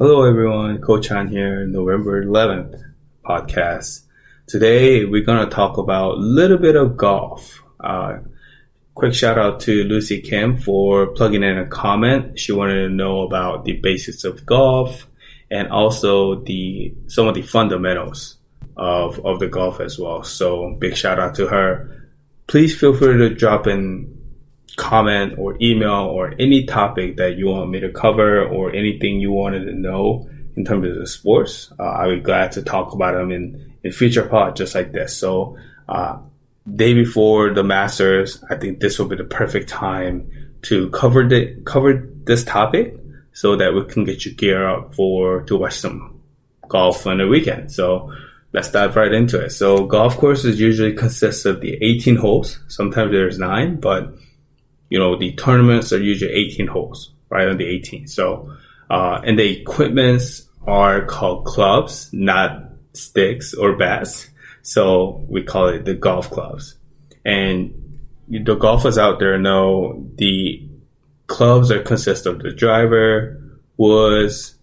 Hello everyone, Coach Han here, November 11th podcast. Today we're going to talk about a little bit of golf. Quick shout out to Lucy Kim for plugging in a comment. She wanted to know about the basics of golf and also some of the fundamentals of the golf as well. So big shout out to her. Please feel free to drop in comment or email or any topic that you want me to cover or anything you wanted to know in terms of the sports. I would be glad to talk about them in future pod just like this. So day before the Masters, I think this will be the perfect time to cover this topic so that we can get you geared up to watch some golf on the weekend. So let's dive right into it. So golf courses usually consist of the 18 holes. Sometimes there's 9, but the tournaments are usually 18 holes, right on the 18. So, and the equipments are called clubs, not sticks or bats. So we call it the golf clubs. And the golfers out there know the clubs consist of the driver, woods,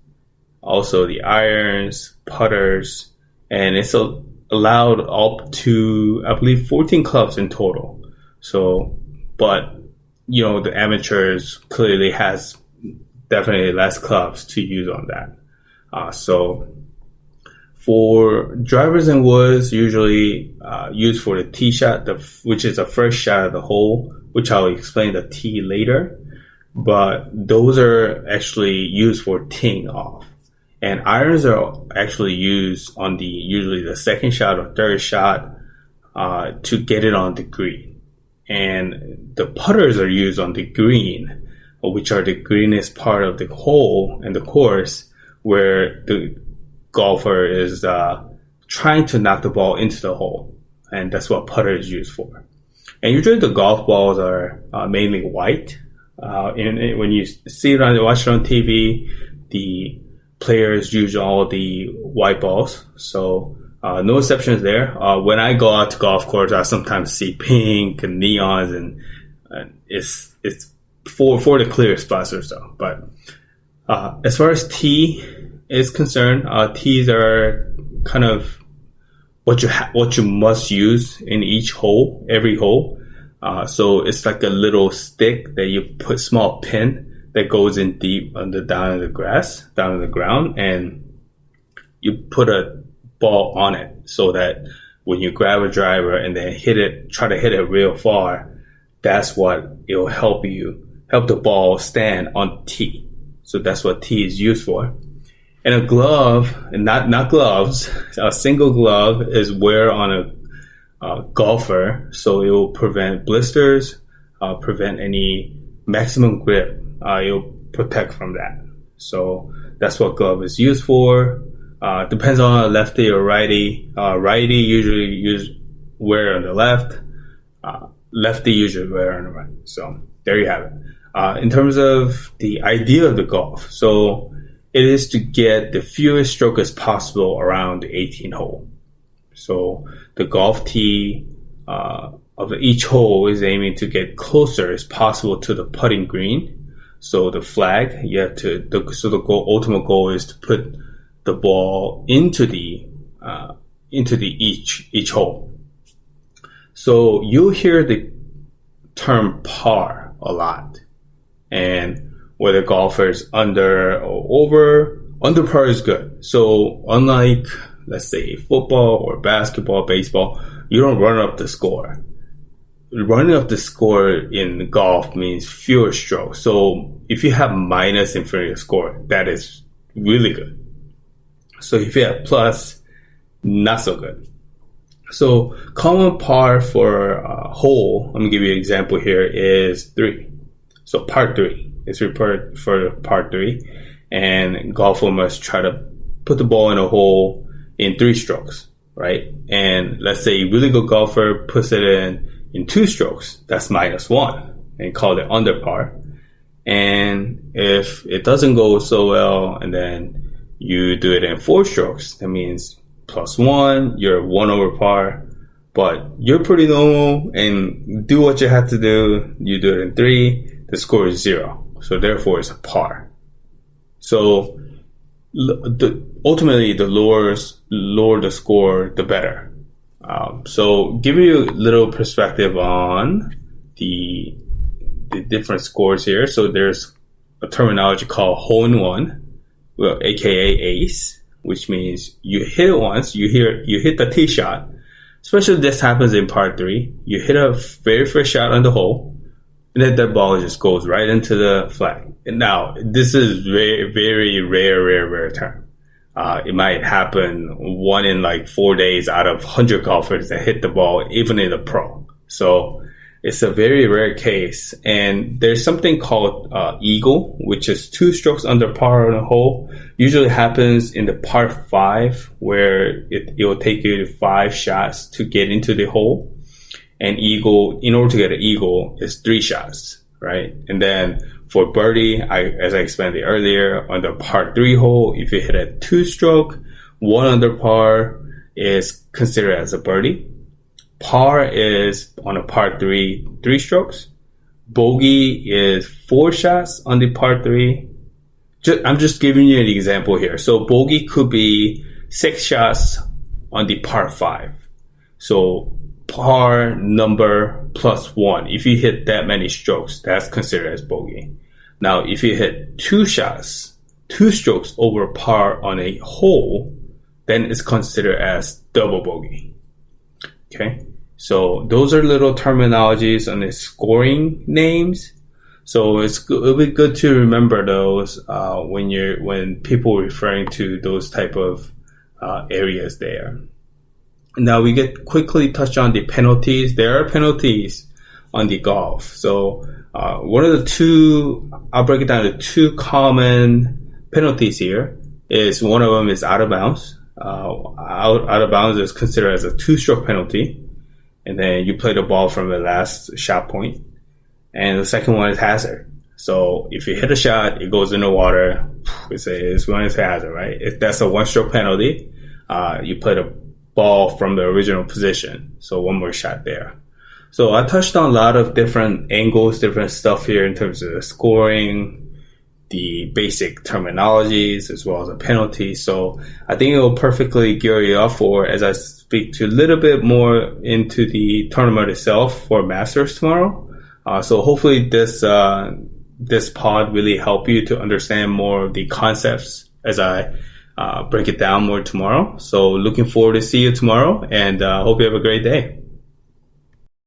also the irons, putters, and it's allowed up to, I believe, 14 clubs in total. So, but the amateurs clearly has definitely less clubs to use on that. So for drivers and woods, usually used for the tee shot, which is the first shot of the hole, which I'll explain the tee later. But those are actually used for teeing off. And irons are actually used on usually the second shot or third shot to get it on the green. And the putters are used on the green, which are the greenest part of the hole and the course where the golfer is trying to knock the ball into the hole. And that's what putter is used for. And usually the golf balls are mainly white. And when you watch it on TV, the players use all the white balls. So no exceptions there. When I go out to golf course, I sometimes see pink and neons, and it's for the clear spots or so. But as far as tee is concerned, tees are kind of what you must use in each hole, every hole. So it's like a little stick that you put small pin that goes in deep down in the ground, and you put a ball on it so that when you grab a driver and then try to hit it real far, that's what it'll help the ball stand on tee. So that's what tee is used for. And a glove, and not gloves, a single glove is wear on a golfer, so it will prevent blisters, prevent any maximum grip. It'll protect from that. So that's what glove is used for. Depends on a lefty or righty. Righty usually wear on the left. Lefty usually wear on the right. So there you have it. In terms of the idea of the golf, so it is to get the fewest strokes as possible around the 18 hole. So the golf tee of each hole is aiming to get closer as possible to the putting green. So the flag, the ultimate goal is to put the ball into each hole. So you'll hear the term par a lot, and whether golfers under or over, under par is good. So unlike, let's say, football or basketball, baseball, you don't run up the score. Running up the score in golf means fewer strokes. So if you have minus in front of your score, that is really good. So if you have plus, not so good. So common par for a hole, I'm going to give you an example here, is 3. So par 3 is referred for par 3. And golfer must try to put the ball in a hole in 3 strokes, right? And let's say a really good golfer puts it in 2 strokes. That's -1 and call it under par. And if it doesn't go so well and then you do it in 4 strokes, that means +1, you're 1 over par, but you're pretty normal and do what you have to do. You do it in 3, the score is 0. So therefore it's a par. So ultimately the lower the score, the better. So give you a little perspective on the different scores here. So there's a terminology called hole in one, well, aka ace, which means you hit it once, you hit the tee shot. Especially this happens in par 3. You hit a very first shot on the hole, and then that ball just goes right into the flag. And now, this is very, very rare term. It might happen 1 in like 4 days out of 100 golfers that hit the ball, even in a pro. So it's a very rare case. And there's something called eagle, which is 2 strokes under par on a hole. Usually happens in the par 5, where it will take you 5 shots to get into the hole. And eagle, in order to get an eagle, is 3 shots, right? And then for birdie, as I explained earlier, on the par 3 hole, if you hit a 2-stroke, 1 under par is considered as a birdie. Par is on a par 3, 3 strokes. Bogey is 4 shots on the par 3. I'm just giving you an example here. So bogey could be 6 shots on the par 5. So par number plus 1. If you hit that many strokes, that's considered as bogey. Now, if you hit 2 shots, 2 strokes over par on a hole, then it's considered as double bogey. Okay, so those are little terminologies on the scoring names. So it'll be good to remember those when people are referring to those type of areas there. Now we get quickly touch on the penalties. There are penalties on the golf. So one of the 2, I'll break it down to 2 common penalties here. Is one of them is out of bounds. Out of bounds is considered as a 2-stroke penalty, and then you play the ball from the last shot point. And the second one is hazard. So if you hit a shot, it goes in the water. It's one is hazard, right? If that's a 1-stroke penalty, you play the ball from the original position. So 1 more shot there. So I touched on a lot of different angles, different stuff here in terms of the scoring, the basic terminologies, as well as the penalties. So I think it will perfectly gear you up for as I speak to a little bit more into the tournament itself for Masters tomorrow. So hopefully this pod really help you to understand more of the concepts as I break it down more tomorrow. So looking forward to see you tomorrow, and hope you have a great day.